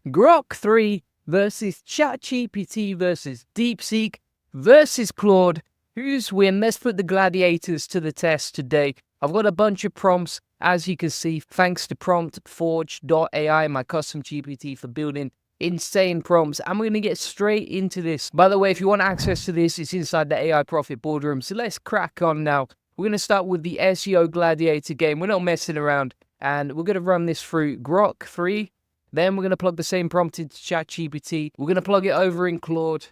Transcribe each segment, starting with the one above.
Grok 3 versus ChatGPT versus DeepSeek versus Claude. Who's win? Let's put the gladiators to the test today. I've got a bunch of prompts, as you can see, thanks to promptforge.ai, my custom GPT for building insane prompts. I'm going to get straight into this. By the way, if you want access to this, it's inside the AI Profit Boardroom. So let's crack on now. We're going to start with the SEO Gladiator game. We're not messing around. And we're going to run this through Grok 3. Then we're going to plug the same prompt into ChatGPT. We're going to plug it over in Claude.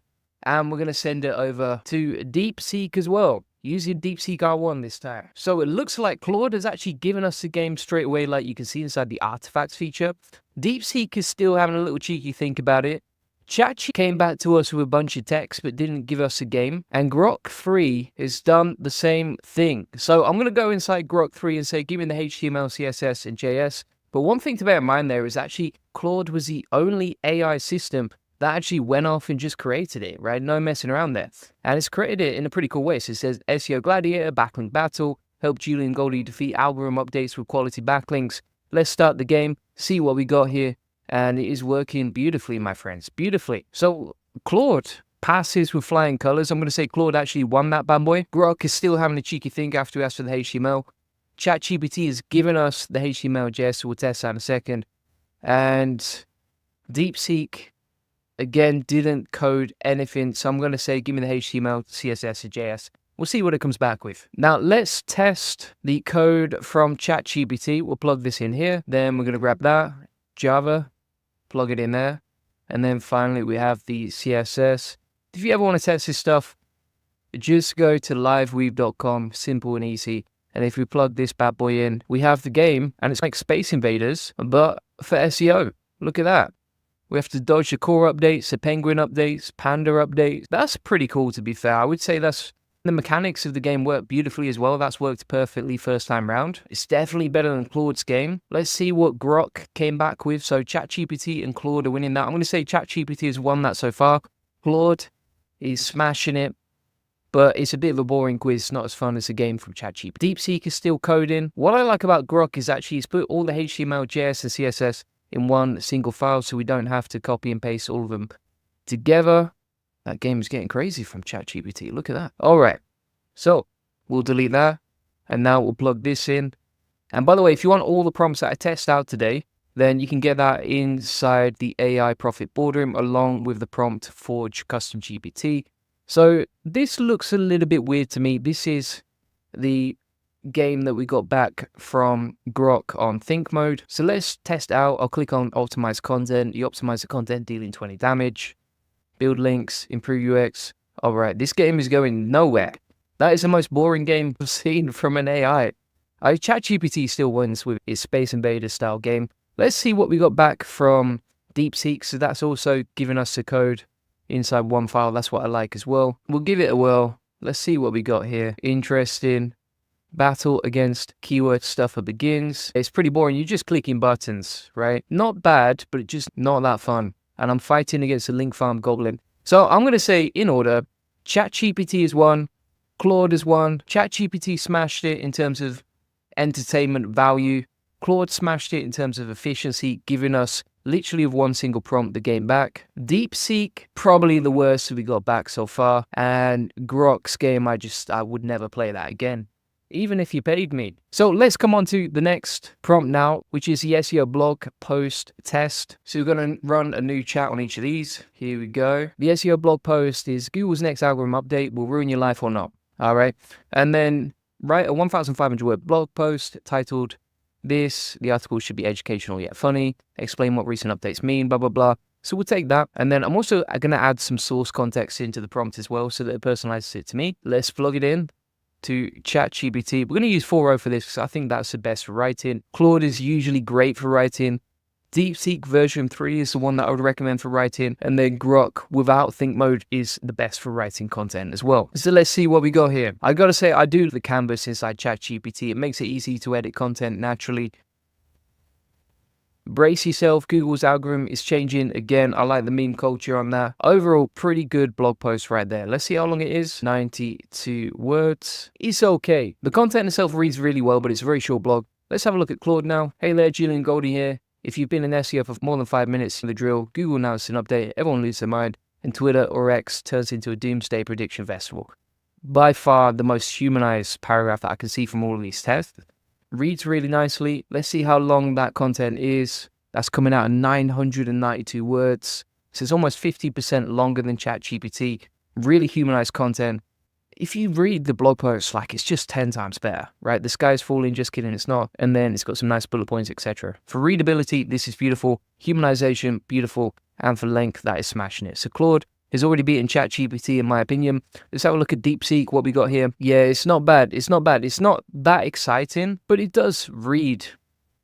And we're going to send it over to DeepSeek as well, using DeepSeek R1 this time. So it looks like Claude has actually given us the game straight away, like you can see inside the artifacts feature. DeepSeek is still having a little cheeky think about it. ChatGPT came back to us with a bunch of text, but didn't give us a game. And Grok 3 has done the same thing. So I'm going to go inside Grok 3 and say, give me the HTML, CSS, and JS. But one thing to bear in mind there is actually Claude was the only AI system that actually went off and just created it, right? No messing around there. And it's created it in a pretty cool way. So it says SEO Gladiator, backlink battle, help Julian and Goldie defeat algorithm updates with quality backlinks. Let's start the game, see what we got here. And it is working beautifully, my friends, beautifully. So Claude passes with flying colors. I'm going to say Claude actually won that bad boy. Grok is still having a cheeky think after we asked for the HTML. ChatGPT has given us the HTML, JS, so we'll test that in a second. And DeepSeek, again, didn't code anything. So I'm going to say, give me the HTML, CSS, and JS. We'll see what it comes back with. Now, let's test the code from ChatGPT. We'll plug this in here. Then we're going to grab that, Java, plug it in there. And then finally, we have the CSS. If you ever want to test this stuff, just go to liveweave.com, simple and easy. And if we plug this bad boy in, we have the game. And it's like Space Invaders, but for SEO. Look at that. We have to dodge the core updates, the penguin updates, panda updates. That's pretty cool, to be fair. I would say that's the mechanics of the game work beautifully as well. That's worked perfectly first time round. It's definitely better than Claude's game. Let's see what Grok came back with. So ChatGPT and Claude are winning that. I'm going to say ChatGPT has won that so far. Claude is smashing it, but it's a bit of a boring quiz, not as fun as a game from ChatGPT. DeepSeek is still coding. What I like about Grok is actually he's put all the HTML, JS, and CSS in one single file, so we don't have to copy and paste all of them together. That game is getting crazy from ChatGPT. Look at that. All right. So we'll delete that. And now we'll plug this in. And by the way, if you want all the prompts that I test out today, then you can get that inside the AI Profit Boardroom along with the Prompt Forge Custom GPT. So this looks a little bit weird to me. This is the game that we got back from Grok on think mode. So let's test out. I'll click on optimize content. You optimize the content, dealing 20 damage, build links, improve UX. All right, this game is going nowhere. That is the most boring game I've seen from an AI. ChatGPT still wins with its Space Invader style game. Let's see what we got back from DeepSeek. So that's also giving us the code inside one file. That's what I like as well. We'll give it a whirl. Let's see what we got here. Interesting. Battle against keyword stuffer begins. It's pretty boring. You're just clicking buttons, right? Not bad, but just not that fun. And I'm fighting against a link farm goblin. So I'm going to say in order, ChatGPT is won, Claude is won. ChatGPT smashed it in terms of entertainment value. Claude smashed it in terms of efficiency, giving us literally with one single prompt the game back. DeepSeek, probably the worst we got back so far. And Grok's game, I would never play that again, even if you paid me. So let's come on to the next prompt now, which is the SEO blog post test. So we're going to run a new chat on each of these. Here we go. The SEO blog post is Google's next algorithm update will ruin your life or not. All right. And then write a 1,500 word blog post titled this. The article should be educational yet funny. Explain what recent updates mean, blah, blah, blah. So we'll take that. And then I'm also going to add some source context into the prompt as well so that it personalizes it to me. Let's plug it in to ChatGPT. We're going to use 4.0 for this because I think that's the best for writing. Claude is usually great for writing. DeepSeek version 3 is the one that I would recommend for writing. And then Grok without think mode is the best for writing content as well. So let's see what we got here. I got to say, I do the canvas inside ChatGPT. It makes it easy to edit content naturally. Brace yourself, Google's algorithm is changing again. I like the meme culture on that. Overall, pretty good blog post right there. Let's see how long it is. 92 words. It's okay. The content itself reads really well, but it's a very short blog. Let's have a look at Claude now. Hey there, Julian, Goldie here. If you've been in SEO for more than 5 minutes, the drill, Google announced an update, everyone loses their mind, and Twitter or X turns into a doomsday prediction festival. By far the most humanized paragraph that I can see from all of these tests. Reads really nicely. Let's see how long that content is. That's coming out at 992 words. So it's almost 50% longer than ChatGPT. Really humanized content. If you read the blog post, like, it's just 10 times better, right? The sky's falling, just kidding, it's not. And then it's got some nice bullet points, etc. For readability, this is beautiful. Humanization, beautiful. And for length, that is smashing it. So Claude has already beaten ChatGPT in my opinion. Let's have a look at DeepSeek, what we got here. Yeah, it's not bad. It's not bad. It's not that exciting, but it does read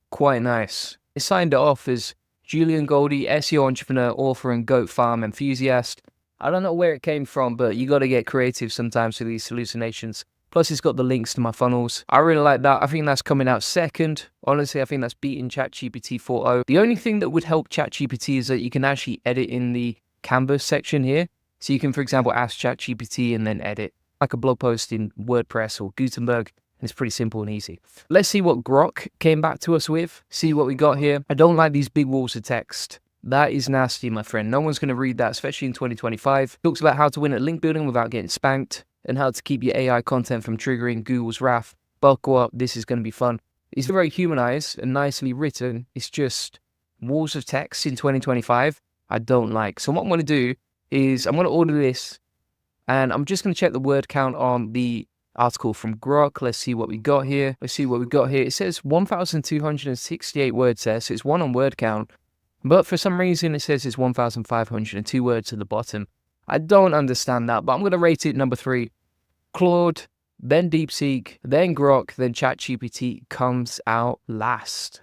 quite nice. It signed it off as Julian, Goldie, SEO entrepreneur, author, and goat farm enthusiast. I don't know where it came from, but you got to get creative sometimes with these hallucinations. Plus, it's got the links to my funnels. I really like that. I think that's coming out second. Honestly, I think that's beating ChatGPT 4.0. The only thing that would help ChatGPT is that you can actually edit in the Canvas section here. So you can, for example, ask ChatGPT and then edit like a blog post in WordPress or Gutenberg. And it's pretty simple and easy. Let's see what Grok came back to us with. See what we got here. I don't like these big walls of text. That is nasty, my friend. No one's going to read that, especially in 2025. Talks about how to win at link building without getting spanked and how to keep your AI content from triggering Google's wrath. Buckle up. This is going to be fun. It's very humanized and nicely written. It's just walls of text in 2025 I don't like. So what I'm going to do is I'm going to order this and I'm just going to check the word count on the article from Grok. Let's see what we got here. It says 1,268 words there, so it's one on word count. But for some reason, it says it's 1,502 words at the bottom. I don't understand that, but I'm going to rate it number 3. Claude, then DeepSeek, then Grok, then ChatGPT comes out last.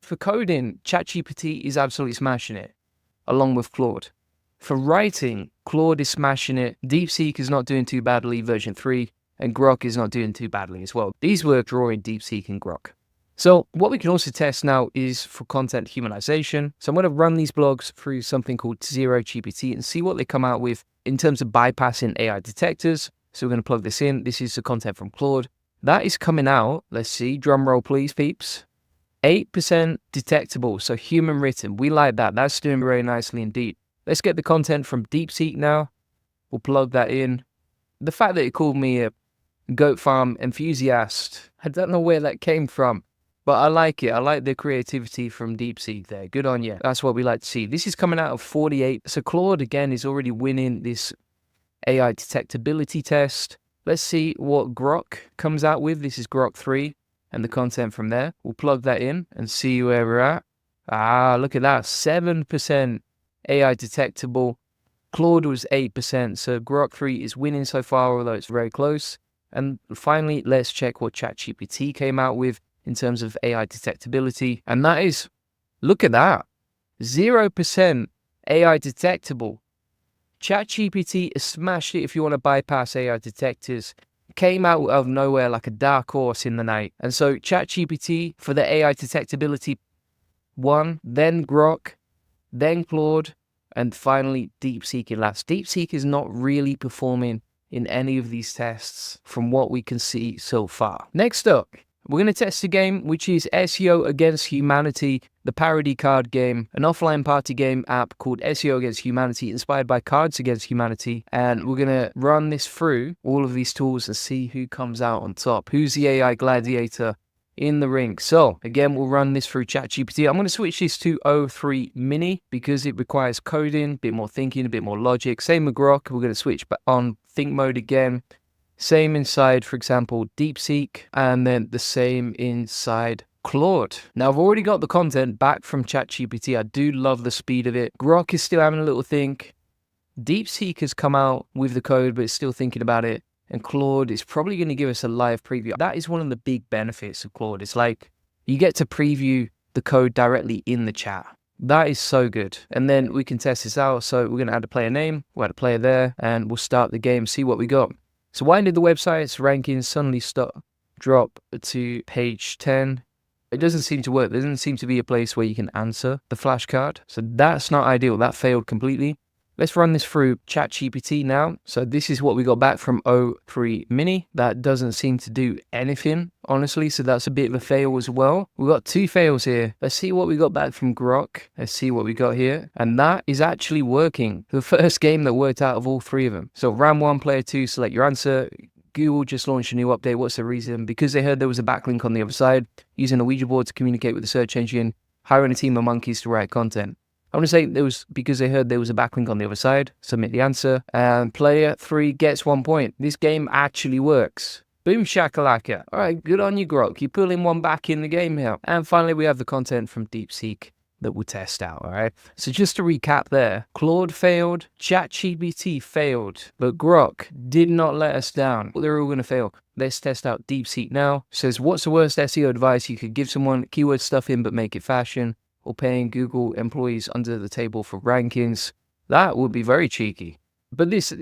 For coding, ChatGPT is absolutely smashing it, along with Claude. For writing, Claude is smashing it. DeepSeek is not doing too badly, version 3, and Grok is not doing too badly as well. These were drawing DeepSeek and Grok. So what we can also test now is for content humanization. So I'm going to run these blogs through something called ZeroGPT and see what they come out with in terms of bypassing AI detectors. So we're going to plug this in. This is the content from Claude. That is coming out. Let's see. Drum roll, please, peeps. 8% detectable. So human written. We like that. That's doing very nicely indeed. Let's get the content from DeepSeek now. We'll plug that in. The fact that it called me a goat farm enthusiast, I don't know where that came from. But I like it. I like the creativity from DeepSeek there. Good on you. That's what we like to see. This is coming out of 48. So Claude, again, is already winning this AI detectability test. Let's see what Grok comes out with. This is Grok 3 and the content from there. We'll plug that in and see where we're at. Ah, look at that. 7% AI detectable. Claude was 8%. So Grok 3 is winning so far, although it's very close. And finally, let's check what ChatGPT came out with in terms of AI detectability. And that is, look at that, 0% AI detectable. ChatGPT has smashed it if you want to bypass AI detectors. Came out of nowhere like a dark horse in the night. And so ChatGPT for the AI detectability won, then Grok, then Claude, and finally DeepSeek in last. DeepSeek is not really performing in any of these tests from what we can see so far. Next up, we're going to test a game which is SEO Against Humanity, the parody card game, an offline party game app called SEO Against Humanity, inspired by Cards Against Humanity. And we're going to run this through all of these tools and see who comes out on top. Who's the AI gladiator in the ring? So again, we'll run this through ChatGPT. I'm going to switch this to O3 Mini because it requires coding, a bit more thinking, a bit more logic. Same with Grok. We're going to switch on think mode again. Same inside, for example, DeepSeek, and then the same inside Claude. Now, I've already got the content back from ChatGPT. I do love the speed of it. Grok is still having a little think. DeepSeek has come out with the code, but it's still thinking about it. And Claude is probably going to give us a live preview. That is one of the big benefits of Claude. It's like you get to preview the code directly in the chat. That is so good. And then we can test this out. So we're going to add a player name. We'll add a player there, and we'll start the game, see what we got. So why did the website's rankings suddenly drop to page 10? It doesn't seem to work. There doesn't seem to be a place where you can answer the flashcard. So that's not ideal. That failed completely. Let's run this through ChatGPT now. So this is what we got back from O3 Mini. That doesn't seem to do anything, honestly. So that's a bit of a fail as well. We got 2 fails here. Let's see what we got back from Grok. Let's see what we got here. And that is actually working. The first game that worked out of all 3 of them. So round 1, player 2, select your answer. Google just launched a new update. What's the reason? Because they heard there was a backlink on the other side, using a Ouija board to communicate with the search engine, hiring a team of monkeys to write content. I want to say it was because they heard there was a backlink on the other side. Submit the answer. And player 3 gets 1 point. This game actually works. Boom shakalaka. All right, good on you, Grok. You're pulling one back in the game here. And finally, we have the content from DeepSeek that we'll test out, all right? So just to recap there, Claude failed, ChatGPT failed, but Grok did not let us down. They're all going to fail. Let's test out DeepSeek now. It says, what's the worst SEO advice you could give someone? Keyword stuff in, but make it fashion. Or paying Google employees under the table for rankings. That would be very cheeky. But this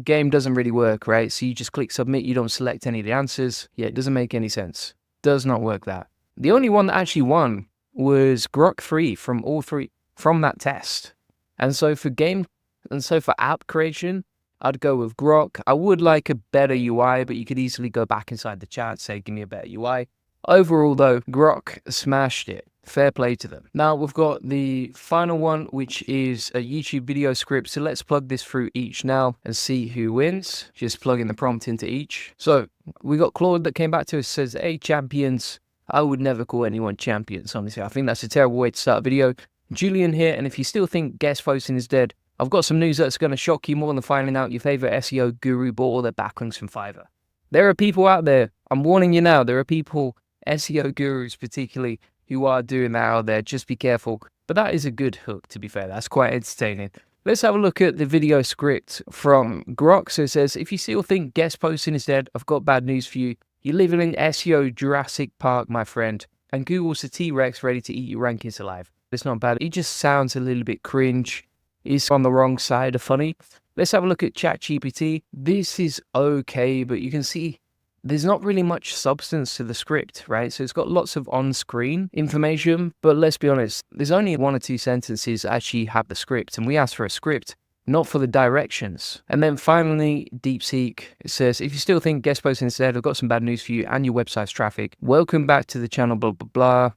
game doesn't really work, right? So you just click submit, you don't select any of the answers. Yeah, it doesn't make any sense. Does not work that. The only one that actually won was Grok 3 from all 3 from that test. And so for app creation, I'd go with Grok. I would like a better UI, but you could easily go back inside the chat, say, give me a better UI. Overall though, Grok smashed it. Fair play to them. Now we've got the final one, which is a YouTube video script. So let's plug this through each now and see who wins. Just plugging the prompt into each. So we got Claude that came back to us, says, hey, champions. I would never call anyone champions, honestly. I think that's a terrible way to start a video. Julian here, and if you still think guest posting is dead, I've got some news that's going to shock you more than finding out your favorite SEO guru bought all their backlinks from Fiverr. There are people out there, I'm warning you now, there are people, SEO gurus particularly, who are doing that out there. Just be careful. But that is a good hook, to be fair. That's quite entertaining. Let's have a look at the video script from Grok. So it says, if you still think guest posting is dead, I've got bad news for you. You're living in SEO Jurassic Park, my friend. And Google's a T-Rex ready to eat your rankings alive. It's not bad. It just sounds a little bit cringe. It's on the wrong side of funny. Let's have a look at ChatGPT. This is okay, but you can see there's not really much substance to the script, right? So it's got lots of on-screen information, but let's be honest, there's only 1 or 2 sentences that actually have the script, and we asked for a script, not for the directions. And then finally, DeepSeek, it says, if you still think guest posting is dead, I've got some bad news for you and your website's traffic. Welcome back to the channel, blah, blah, blah.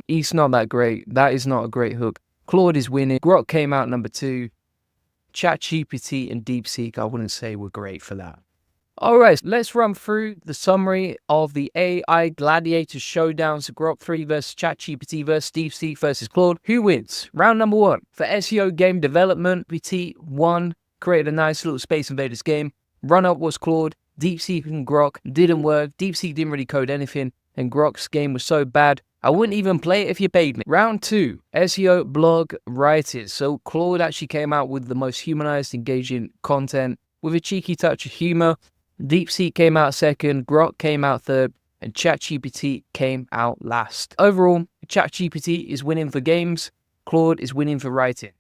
It's not that great. That is not a great hook. Claude is winning. Grok came out number 2. ChatGPT and DeepSeek, I wouldn't say were great for that. All right, let's run through the summary of the AI Gladiator showdown. So Grok 3 versus ChatGPT versus DeepSeek versus Claude. Who wins? Round number 1. For SEO game development, PT won, created a nice little Space Invaders game. Run-up was Claude. DeepSeek and Grok didn't work. DeepSeek didn't really code anything, and Grok's game was so bad, I wouldn't even play it if you paid me. Round 2, SEO blog writers. So Claude actually came out with the most humanized, engaging content with a cheeky touch of humor. DeepSeek came out 2nd, Grok came out 3rd, and ChatGPT came out last. Overall, ChatGPT is winning for games, Claude is winning for writing.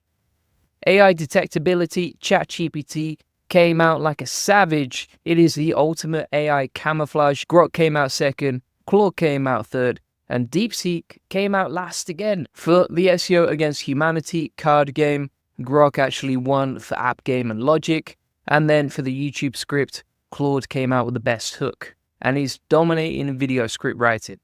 AI detectability, ChatGPT came out like a savage. It is the ultimate AI camouflage. Grok came out 2nd, Claude came out 3rd, and DeepSeek came out last again. For the SEO Against Humanity card game, Grok actually won for app game and logic. And then for the YouTube script, Claude came out with the best hook, and he's dominating in video script writing.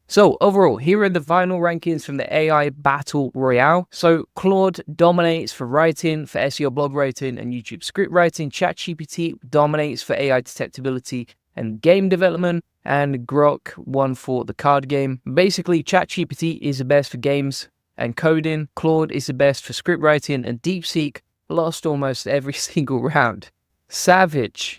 So overall, here are the final rankings from the AI Battle Royale. So Claude dominates for writing, for SEO blog writing and YouTube script writing. ChatGPT dominates for AI detectability and game development, and Grok won for the card game. Basically, ChatGPT is the best for games and coding. Claude is the best for script writing, and DeepSeek lost almost every single round. Savage.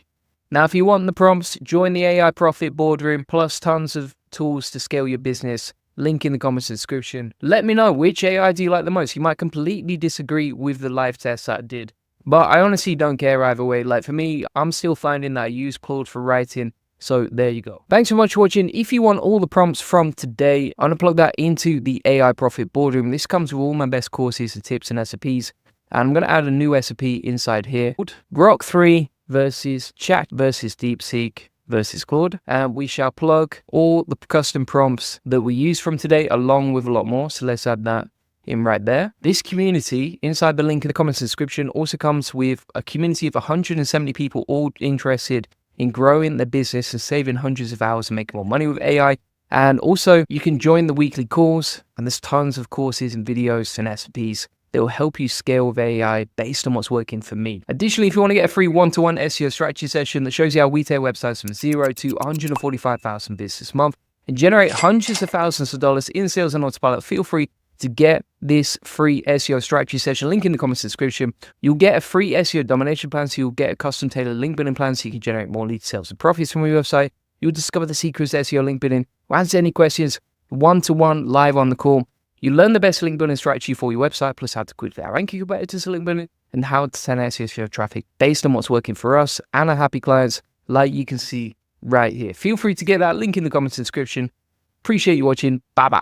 Now, if you want the prompts, join the AI Profit Boardroom, plus tons of tools to scale your business. Link in the comments description. Let me know which AI do you like the most. You might completely disagree with the live test that I did, but I honestly don't care either way. Like for me, I'm still finding that I use Claude for writing. So there you go. Thanks so much for watching. If you want all the prompts from today, I'm going to plug that into the AI Profit Boardroom. This comes with all my best courses and tips and SOPs. And I'm going to add a new SOP inside here. Grok 3 versus Chat versus DeepSeek versus Claude. And we shall plug all the custom prompts that we use from today along with a lot more. So let's add that in right there. This community inside the link in the comments description also comes with a community of 170 people all interested in growing their business and saving hundreds of hours and making more money with AI. And also you can join the weekly calls, and there's tons of courses and videos and SOPs that will help you scale with AI based on what's working for me. Additionally, if you want to get a free one-to-one SEO strategy session that shows you how we take websites from 0 to 145,000 visitors this month and generate hundreds of thousands of dollars in sales and autopilot, feel free to get this free SEO strategy session. Link in the comments description. You'll get a free SEO domination plan, so you'll get a custom tailored link building plan so you can generate more lead sales and profits from your website. You'll discover the secrets to SEO link building. We'll answer any questions one-to-one live on the call. You learn the best link building strategy for your website, plus how to quickly outrank your competitors for link building and how to send SEO traffic based on what's working for us and our happy clients, like you can see right here. Feel free to get that link in the comments description. Appreciate you watching. Bye-bye.